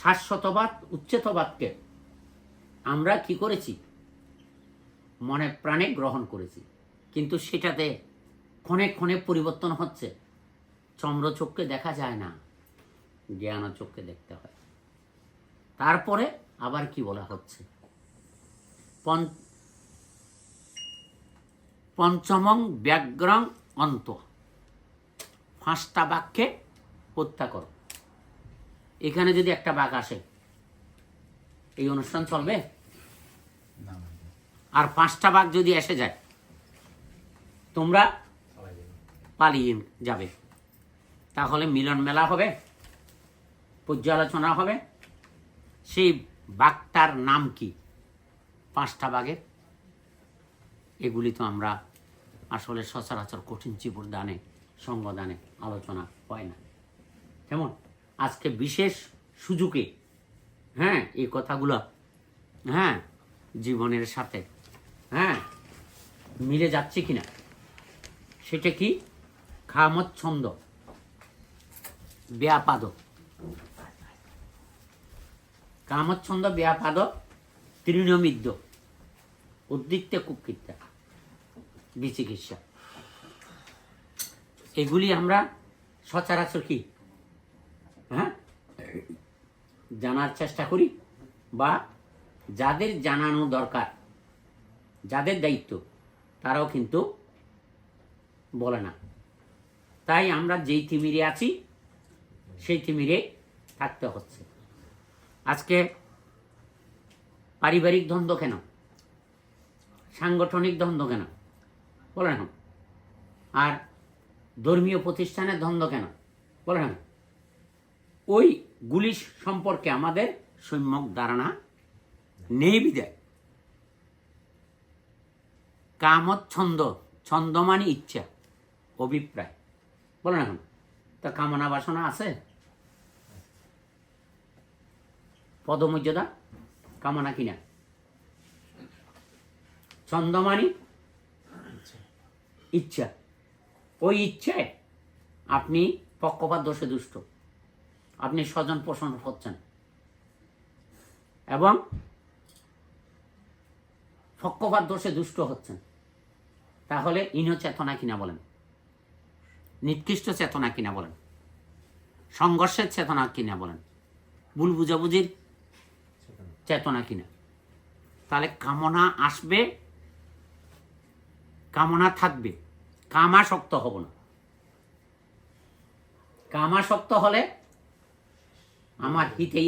শাশ্বতবাদ উচ্চতবাদকে আমরা কি করেছি, মনে প্রাণে গ্রহণ করেছি, কিন্তু সেটাতে ক্ষণে ক্ষণে পরিবর্তন হচ্ছে। চন্দ্রচক্ষে দেখা যায় না, জ্ঞান চক্ষে দেখতে হয়। তারপরে আবার কি বলা হচ্ছে, পঞ্চমং ব্যাঘ্রং অন্ত, 5টা বাঘকে হত্যা করো। এখানে যদি একটা বাঘ আসে, এই অনুষ্ঠান চলবে? আর 5টা বাঘ যদি এসে যায়, তোমরা পালিয়ে যাবে। তাহলে মিলন মেলা হবে, পর্যালোচনা হবে। সেই বাঘটার নাম কি? 5টা বাঘের, এগুলি তো আমরা আসলে সচরাচর কঠিন চিপুর দানে সঙ্গদানে আলোচনা হয় না। কেমন আজকে বিশেষ সুযোগে এই কথাগুলো জীবনের সাথে মিলে যাচ্ছে কিনা, সেটা কি? কামচ্ছন্দ ব্যাপাদ, কামচ্ছন্দ ব্যাপাদ তৃণমিদ্য উদ্দিক্তে কুকৃত্যা বিচিকিৎসা, এগুলি আমরা সচরাচর কি জানার চেষ্টা করি, বা যাদের জানানো দরকার, যাদের দায়িত্ব, তারাও কিন্তু বলে না। তাই আমরা যেই তিমিরে আছি সেই তিমিরে থাকতে হচ্ছে। আজকে পারিবারিক দ্বন্দ্ব কেন, সাংগঠনিক দ্বন্দ্ব কেন বলে না, আর ধর্মীয় প্রতিষ্ঠানের দ্বন্দ্ব কেন বলে না, ওইগুলি সম্পর্কে আমাদের সম্যক ধারণা নেই বিদায়। কামচ্ছন্দ, ছন্দ মানে ইচ্ছা, অভিপ্রায়, বলে না, তা কামনা বাসনা আছে? পদমর্যাদা কামনা কিনা? ছন্দ মানে ইচ্ছা, ওই ইচ্ছায় আপনি পক্ষপাত দোষে দুষ্ট, আপনি স্বজন পোষণ হচ্ছেন, এবং পক্ষপাত দোষে দুষ্ট হচ্ছেন। তাহলে ইন চেতনা কিনা বলেন, নিকৃষ্ট চেতনা কিনা বলেন, সংঘর্ষের চেতনা কিনা বলেন, ভুল বুঝাবুঝির চেতনা কিনা? তাহলে কামনা আসবে, কামনা থাকবে, কামাসক্ত হব না। কামাসক্ত হলে আমার হিতে